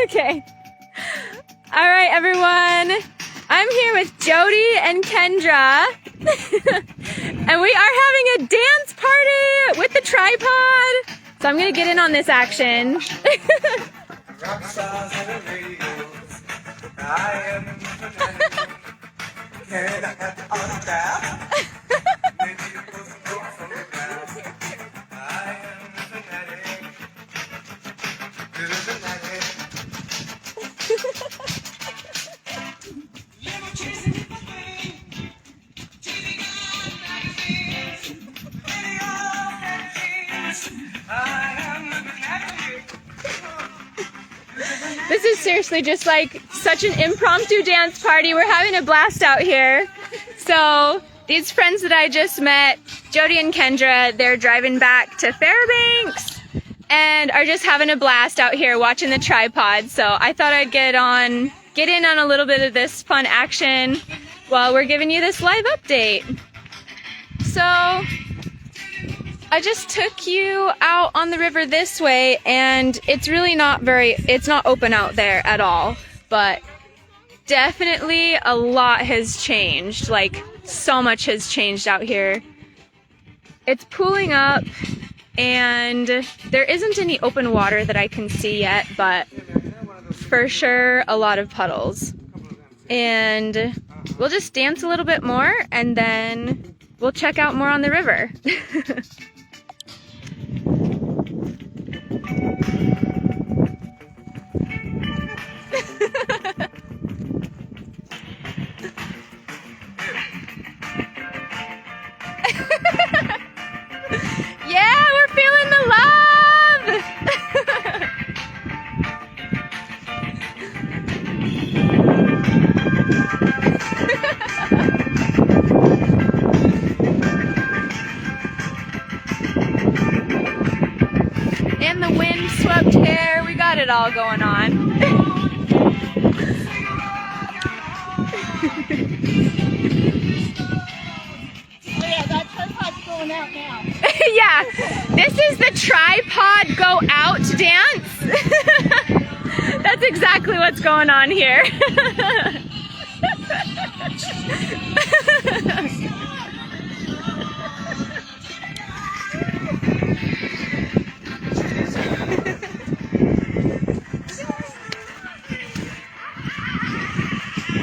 Okay. All right, everyone. I'm here with Jody and Kendra. And we are having a dance party with the tripod. So I'm going to get in on this action. Rock stars and the radios. I am fanatic. Can I have the autograph? Maybe you put some books on the ground. I am fanatic. Little fanatic. Little chasing the thing. TV magazines. Radio magazines. I am fanatic. This is seriously just like such an impromptu dance party. We're having a blast out here. So these friends that I just met, Jody and Kendra, they're driving back to Fairbanks and are just having a blast out here watching the tripod. So I thought I'd get in on a little bit of this fun action while we're giving you this live update. So I just took you out on the river this way, and it's really it's not open out there at all, but definitely a lot has changed. Like, so much has changed out here. It's pooling up, and there isn't any open water that I can see yet, but for sure a lot of puddles. And we'll just dance a little bit more, and then we'll check out more on the river. Yeah, we're feeling the love! And the wind-swept hair, we got it all going on. Out now. Yeah, this is the tripod go out dance. That's exactly what's going on here.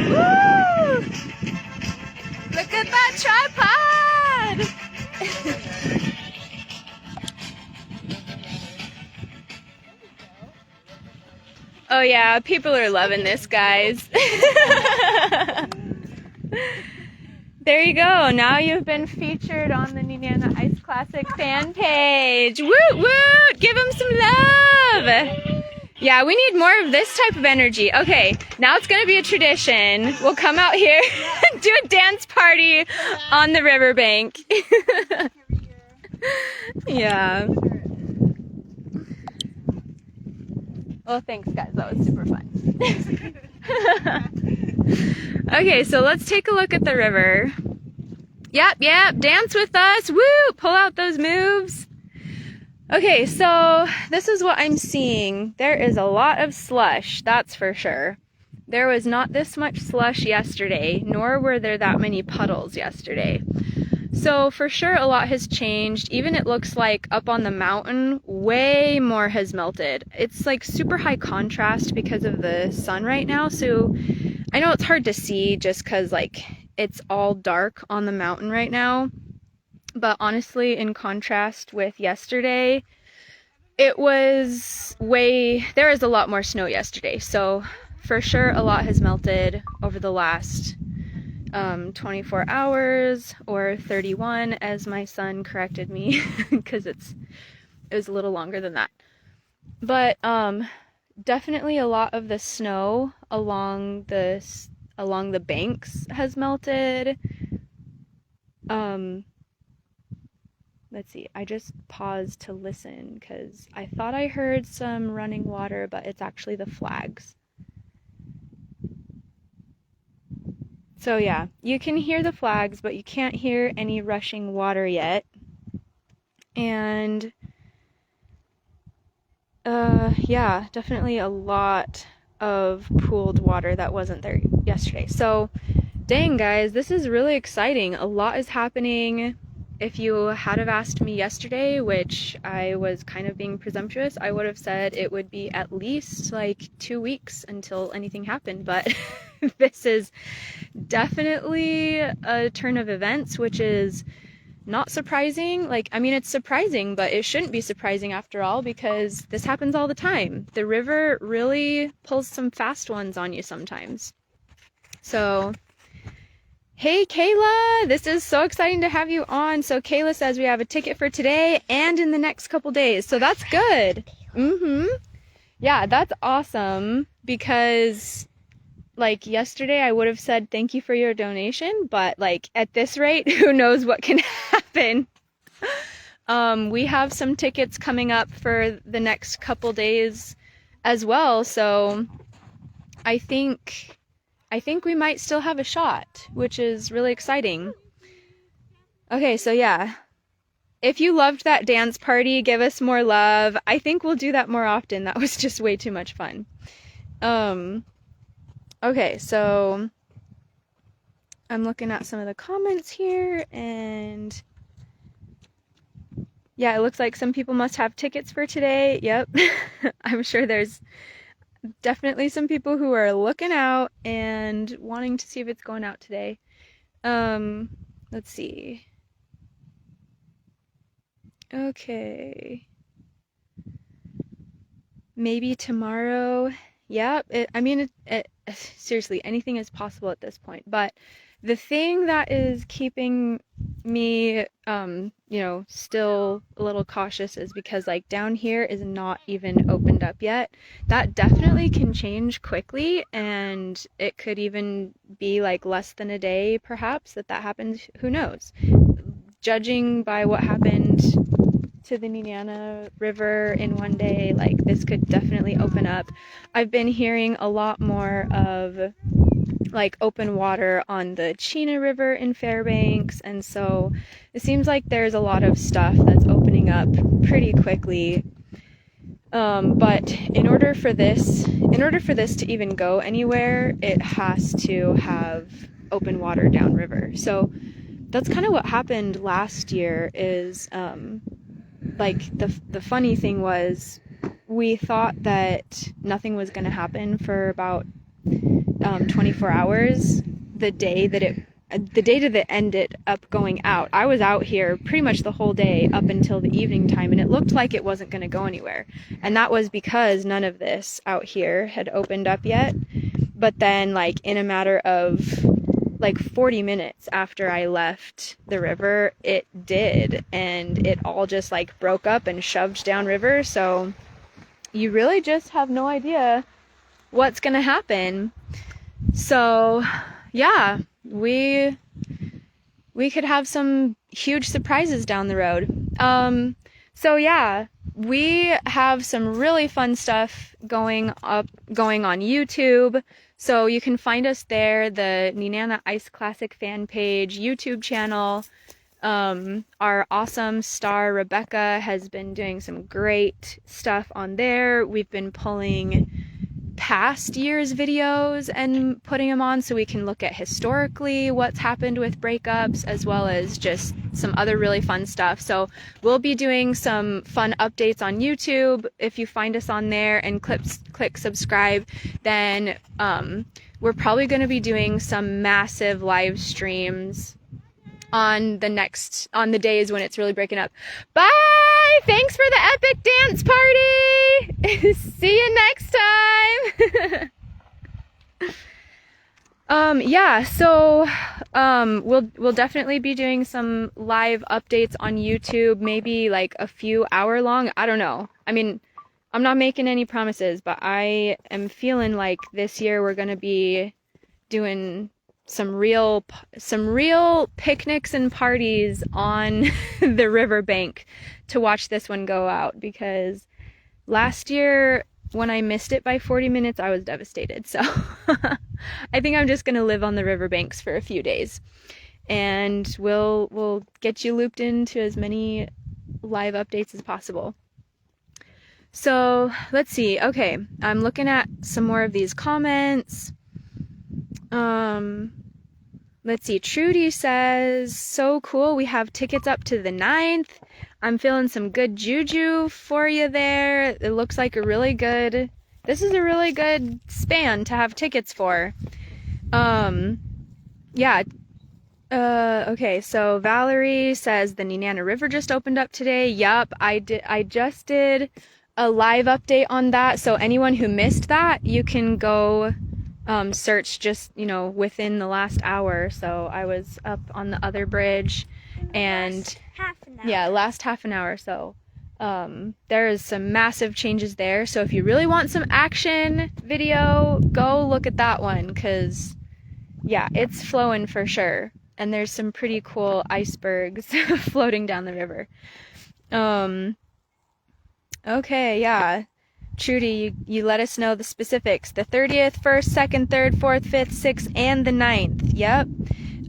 Woo! Look at that tripod. Oh yeah, people are loving this, guys. There you go. Now you've been featured on the Nenana Ice Classic fan page. Woot woot! Give them some love! Yeah, we need more of this type of energy. Okay, now it's gonna be a tradition. We'll come out here and do a dance party on the riverbank. Yeah. Well, thanks guys, that was super fun. Okay, so let's take a look at the river. Yep, dance with us, woo! Pull out those moves. Okay, so this is what I'm seeing. There is a lot of slush, that's for sure. There was not this much slush yesterday, nor were there that many puddles yesterday. So for sure a lot has changed. Even it looks like up on the mountain, way more has melted. It's like super high contrast because of the sun right now. So I know it's hard to see just because like it's all dark on the mountain right now. But honestly, in contrast with yesterday, it was there was a lot more snow yesterday. So for sure a lot has melted over the last 24 hours or 31 as my son corrected me because it was a little longer than that. But definitely a lot of the snow along the banks has melted. Let's see, I just paused to listen because I thought I heard some running water, but it's actually the flags. So yeah, you can hear the flags, but you can't hear any rushing water yet. And yeah, definitely a lot of pooled water that wasn't there yesterday. So, dang guys, this is really exciting. A lot is happening. If you had have asked me yesterday, which I was kind of being presumptuous, I would have said it would be at least like 2 weeks until anything happened, but this is definitely a turn of events, which is not surprising. Like, I mean, it's surprising, but it shouldn't be surprising after all, because this happens all the time. The river really pulls some fast ones on you sometimes. So, hey Kayla, this is so exciting to have you on. So Kayla says we have a ticket for today and in the next couple days. So that's good. Yeah, that's awesome, because like yesterday I would have said thank you for your donation, but like at this rate, who knows what can happen. We have some tickets coming up for the next couple days as well, so I think we might still have a shot, which is really exciting. Okay, so yeah. If you loved that dance party, give us more love. I think we'll do that more often. That was just way too much fun. Okay, so I'm looking at some of the comments here, and yeah, it looks like some people must have tickets for today. Yep. I'm sure there's definitely some people who are looking out and wanting to see if it's going out today. Let's see. Okay. Maybe tomorrow. Yeah, seriously, anything is possible at this point. But the thing that is keeping me, still a little cautious is because like down here is not even opened up yet. That definitely can change quickly, and it could even be like less than a day perhaps that happens. Who knows? Judging by what happened to the Nenana River in one day, like this could definitely open up. I've been hearing a lot more of like open water on the Chena River in Fairbanks, and so it seems like there's a lot of stuff that's opening up pretty quickly. But in order for this to even go anywhere, it has to have open water downriver. So that's kind of what happened last year. Is like the funny thing was, we thought that nothing was going to happen for about 24 hours. The day that it ended up going out, I was out here pretty much the whole day up until the evening time, and it looked like it wasn't going to go anywhere. And that was because none of this out here had opened up yet. But then, like, in a matter of like 40 minutes after I left the river, it did, and it all just like broke up and shoved downriver. So you really just have no idea what's gonna happen. So yeah, we could have some huge surprises down the road. So yeah, we have some really fun stuff going on YouTube. So you can find us there, the Nenana Ice Classic Fan page, YouTube channel. Our awesome star Rebecca has been doing some great stuff on there. We've been pulling past years' videos and putting them on so we can look at historically what's happened with breakups, as well as just some other really fun stuff. So we'll be doing some fun updates on YouTube. If you find us on there and click subscribe, then we're probably going to be doing some massive live streams on the days when it's really breaking up. Bye! Thanks for the epic dance party! See you next time! Yeah, so we'll definitely be doing some live updates on YouTube, maybe like a few hour long. I don't know. I mean, I'm not making any promises, but I am feeling like this year we're going to be doing some real picnics and parties on the riverbank to watch this one go out, because last year when I missed it by 40 minutes, I was devastated. So I think I'm just going to live on the riverbanks for a few days, and we'll get you looped into as many live updates as possible. So let's see. Okay, I'm looking at some more of these comments. Let's see. Trudy says, so cool. We have tickets up to the 9th. I'm feeling some good juju for you there. It looks like this is a really good span to have tickets for. Yeah. Okay, so Valerie says the Nenana River just opened up today. Yup, I just did a live update on that. So anyone who missed that, you can go search just, within the last hour. So I was up on the other bridge and last half an hour. So there is some massive changes there. So if you really want some action video, go look at that one, because yeah, it's flowing for sure. And there's some pretty cool icebergs floating down the river. Okay, yeah. Trudy, you let us know the specifics. The 30th, 1st, 2nd, 3rd, 4th, 5th, 6th, and the 9th. Yep.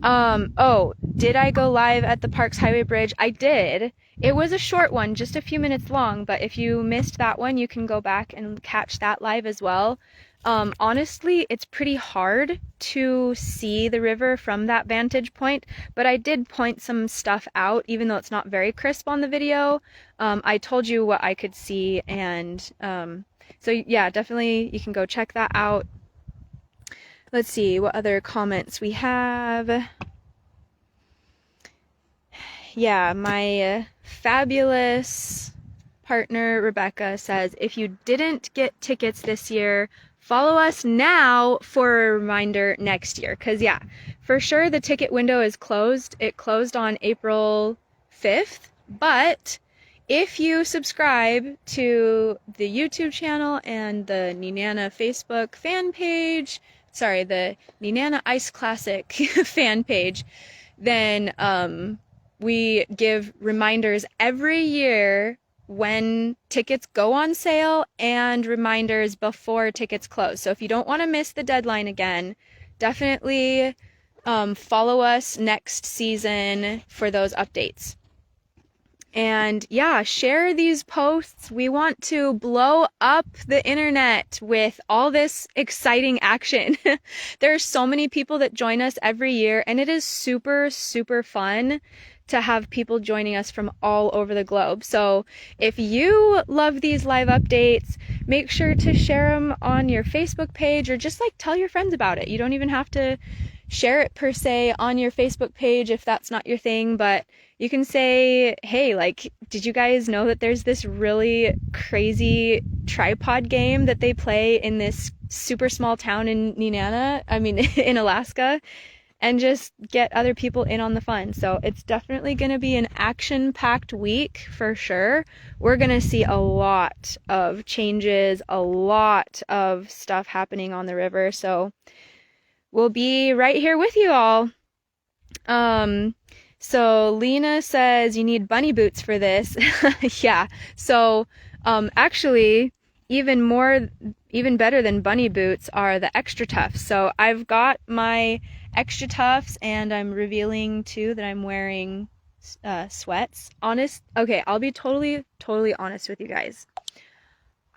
Oh, did I go live at the Parks Highway Bridge? I did. It was a short one, just a few minutes long, but if you missed that one, you can go back and catch that live as well. Honestly, it's pretty hard to see the river from that vantage point, but I did point some stuff out, even though it's not very crisp on the video. I told you what I could see, and so yeah, definitely you can go check that out. Let's see what other comments we have. Yeah, my fabulous partner Rebecca says, if you didn't get tickets this year, follow us now for a reminder next year. Because yeah, for sure the ticket window is closed. It closed on April 5th, but if you subscribe to the YouTube channel and the Nenana Facebook fan page, the Nenana Ice Classic fan page, then we give reminders every year when tickets go on sale and reminders before tickets close. So if you don't want to miss the deadline again, definitely follow us next season for those updates. And yeah, share these posts. We want to blow up the internet with all this exciting action. There are so many people that join us every year, and it is super, super fun to have people joining us from all over the globe. So if you love these live updates, make sure to share them on your Facebook page, or just tell your friends about it. You don't even have to share it per se on your Facebook page if that's not your thing, but you can say, hey, did you guys know that there's this really crazy tripod game that they play in this super small town in in Alaska? And just get other people in on the fun. So it's definitely going to be an action-packed week for sure. We're going to see a lot of changes, a lot of stuff happening on the river. So we'll be right here with you all. So Lena says you need bunny boots for this. Yeah. So actually, even better than bunny boots are the extra toughs. So I've got my extra toughs, and I'm revealing too that I'm wearing sweats. Okay, I'll be totally honest with you guys.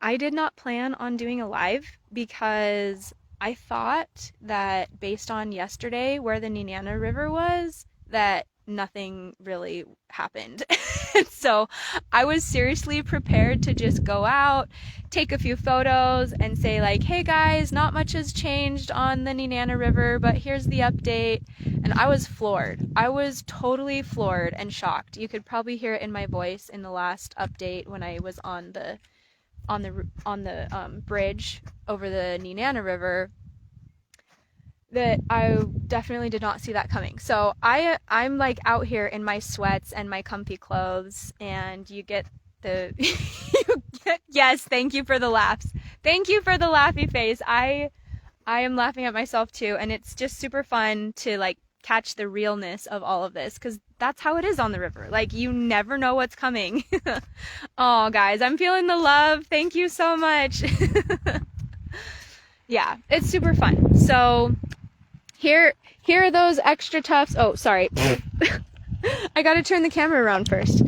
I did not plan on doing a live because I thought that based on yesterday where the Nenana River was, that nothing really happened. So I was seriously prepared to just go out, take a few photos, and say hey guys, not much has changed on the Nenana River, but here's the update. And I was floored. I was totally floored and shocked. You could probably hear it in my voice in the last update when I was on the bridge over the Nenana River, that I definitely did not see that coming. So I'm out here in my sweats and my comfy clothes, and you get yes, thank you for the laughs. Thank you for the laughy face. I am laughing at myself too, and it's just super fun to catch the realness of all of this, because that's how it is on the river. You never know what's coming. Oh guys, I'm feeling the love. Thank you so much. Yeah, it's super fun. So here are those extra toughs. Oh, sorry. I gotta turn the camera around first.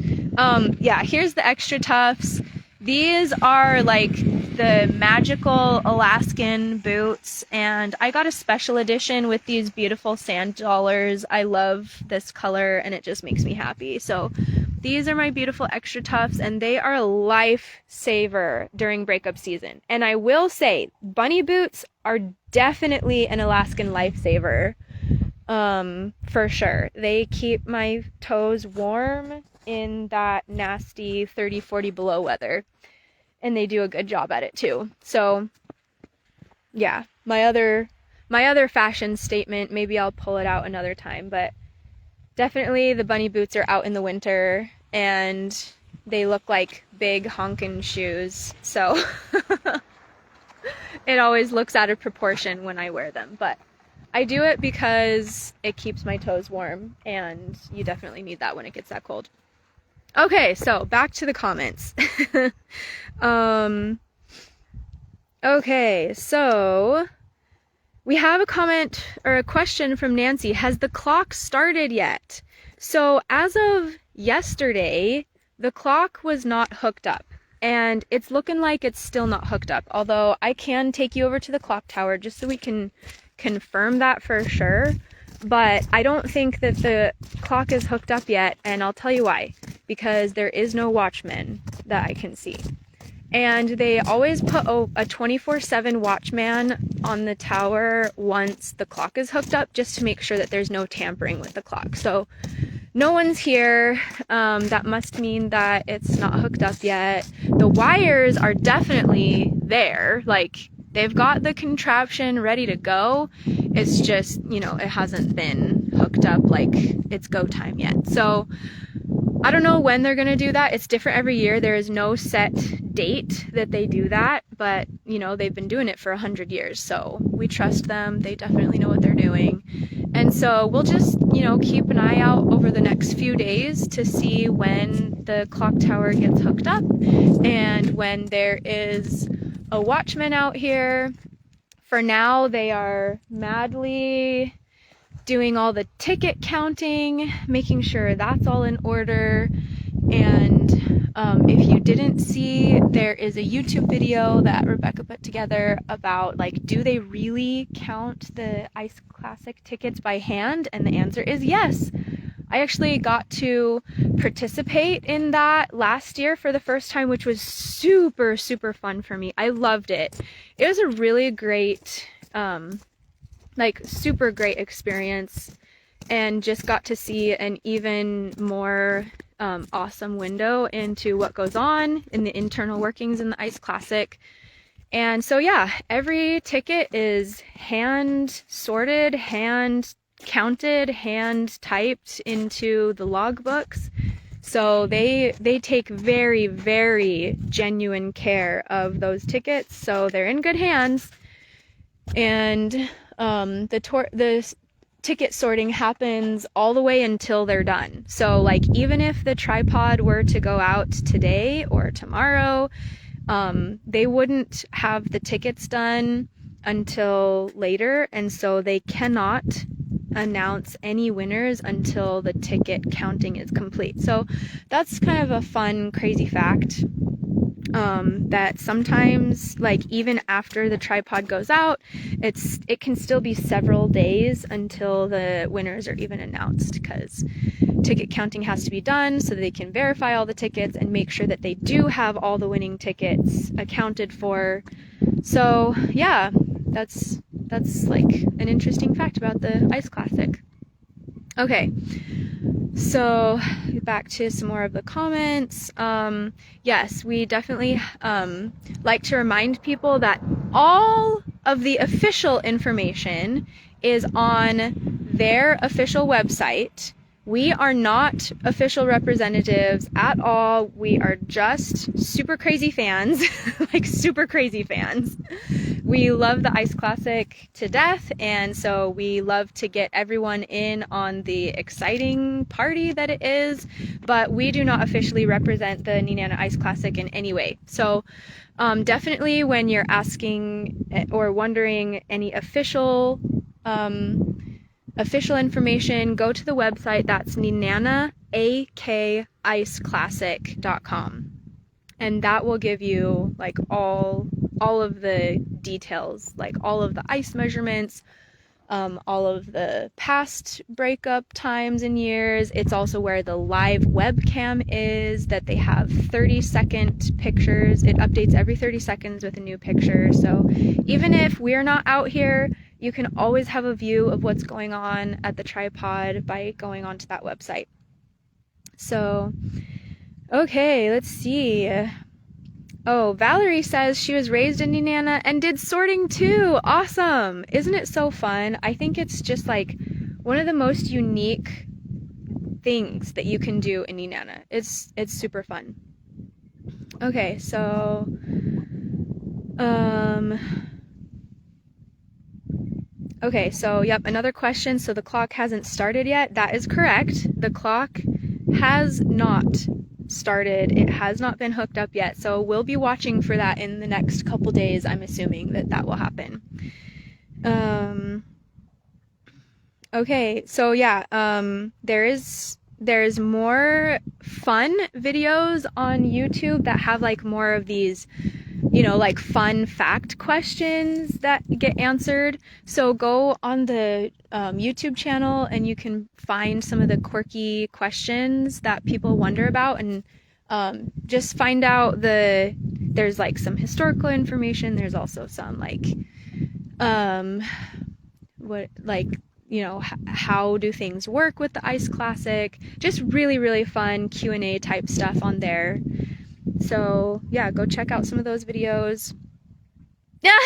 Yeah, here's the extra toughs. These are like the magical Alaskan boots, and I got a special edition with these beautiful sand dollars. I love this color and it just makes me happy. So these are my beautiful extra toughs, and they are a lifesaver during breakup season. And I will say, bunny boots are definitely an Alaskan lifesaver. For sure. They keep my toes warm in that nasty 30-40 below weather, and they do a good job at it too. So yeah, my other fashion statement, maybe I'll pull it out another time, but definitely the bunny boots are out in the winter and they look like big honkin' shoes, so it always looks out of proportion when I wear them, but I do it because it keeps my toes warm, and you definitely need that when it gets that cold. Okay, so back to the comments. Okay, so we have a comment or a question from Nancy. Has the clock started yet? So as of yesterday, the clock was not hooked up, and it's looking like it's still not hooked up, although I can take you over to the clock tower just so we can confirm that for sure. But I don't think that the clock is hooked up yet, and I'll tell you why. Because there is no watchman that I can see. And they always put a 24/7 watchman on the tower once the clock is hooked up, just to make sure that there's no tampering with the clock. So no one's here. That must mean that it's not hooked up yet. The wires are definitely there. Like, they've got the contraption ready to go. It's just, you know, it hasn't been hooked up like it's go time yet. So I don't know when they're going to do that. It's different every year. There is no set date that they do that, but you know, they've been doing it for 100 years. So we trust them. They definitely know what they're doing. And so we'll just, you know, keep an eye out over the next few days to see when the clock tower gets hooked up and when there is a watchman out here. For now, they are madly doing all the ticket counting, making sure that's all in order. And if you didn't see, there is a YouTube video that Rebecca put together about, like, do they really count the Ice Classic tickets by hand? And the answer is yes. I actually got to participate in that last year for the first time, which was super, super fun for me. I loved it. It was a really great, super great experience, and just got to see an even more awesome window into what goes on in the internal workings in the Ice Classic. And so yeah, every ticket is hand sorted, hand counted, hand typed into the logbooks. So they take very, very genuine care of those tickets, so they're in good hands. And the ticket sorting happens all the way until they're done. So like, even if the tripod were to go out today or tomorrow, they wouldn't have the tickets done until later, and so they cannot announce any winners until the ticket counting is complete. So that's kind of a fun, crazy fact, that sometimes, like, even after the tripod goes out, it can still be several days until the winners are even announced, because ticket counting has to be done so they can verify all the tickets and make sure that they do have all the winning tickets accounted for. So yeah, that's like an interesting fact about the Ice Classic. Okay, so back to some more of the comments. Yes, we definitely like to remind people that all of the official information is on their official website. We are not official representatives at all. We are just super crazy fans, like super crazy fans. We love the Ice Classic to death, and so we love to get everyone in on the exciting party that it is, but we do not officially represent the Nenana Ice Classic in any way. So definitely, when you're asking or wondering any official information, go to the website. That's nenanaiceclassic.com. and that will give you like all of the details, like all of the ice measurements, all of the past breakup times and years. It's also where the live webcam is, that they have 30-second pictures. It updates every 30 seconds with a new picture. So even if we're not out here, you can always have a view of what's going on at the tripod by going onto that website. So, okay, let's see. Oh, Valerie says she was raised in Nenana and did sorting too. Awesome. Isn't it so fun? I think it's just like one of the most unique things that you can do in Nenana. It's super fun. Okay, so yep, another question. So the clock hasn't started yet. That is correct. The clock has not started. It has not been hooked up yet. So we'll be watching for that in the next couple days. I'm assuming that will happen. Okay, so yeah, there's more fun videos on YouTube that have like more of these, you know, like fun fact questions that get answered. So go on the YouTube channel and you can find some of the quirky questions that people wonder about, and just find out there's like some historical information. There's also some like, you know, how do things work with the Ice Classic? Just really, really fun Q&A type stuff on there. So yeah, go check out some of those videos. Yeah.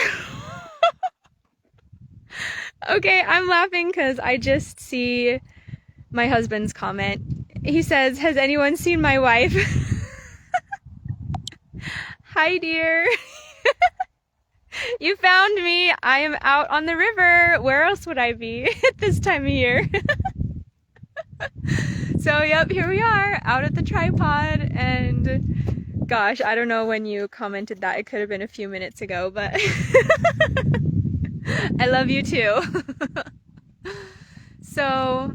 Okay, I'm laughing because I just see my husband's comment. He says, "Has anyone seen my wife?" Hi, dear. You found me. I am out on the river. Where else would I be at this time of year? So, yep, here we are out at the tripod, and gosh, I don't know when you commented that. It could have been a few minutes ago, but I love you too. So,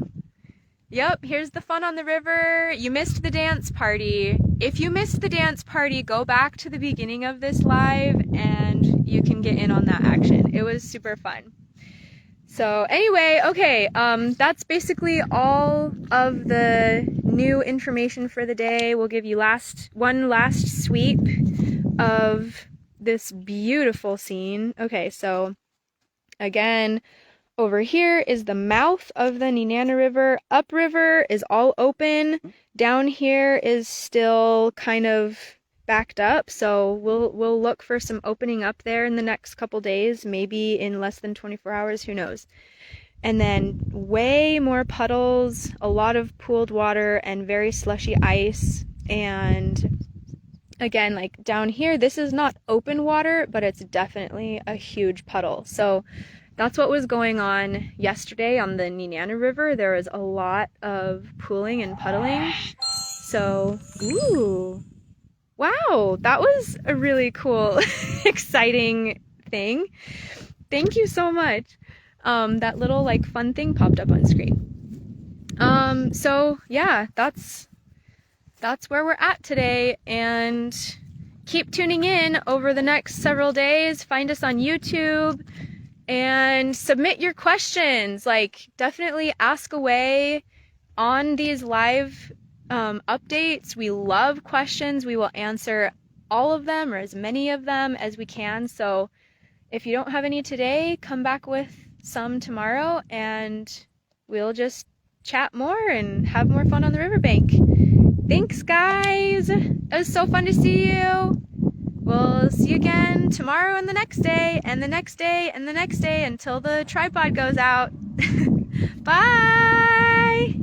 yep, here's the fun on the river. You missed the dance party. If you missed the dance party, go back to the beginning of this live and you can get in on that action. It was super fun. So anyway, okay, that's basically all of the new information for the day. We'll give you one last sweep of this beautiful scene. Okay, so again, over here is the mouth of the Nenana River. Upriver is all open. Down here is still kind of backed up, so we'll look for some opening up there in the next couple days, maybe in less than 24 hours, who knows. And then way more puddles, a lot of pooled water, and very slushy ice. And again, like down here, this is not open water, but it's definitely a huge puddle. So that's what was going on yesterday on the Nenana River. There was a lot of pooling and puddling. So, ooh, wow, that was a really cool, exciting thing. Thank you so much. That little like fun thing popped up on screen. So yeah, that's where we're at today, and keep tuning in over the next several days. Find us on YouTube and submit your questions. Like, definitely ask away on these live updates. We love questions. We will answer all of them, or as many of them as we can. So if you don't have any today, come back with some tomorrow and we'll just chat more and have more fun on the riverbank. Thanks, guys. It was so fun to see you. We'll see you again tomorrow and the next day and the next day and the next day until the tripod goes out. Bye.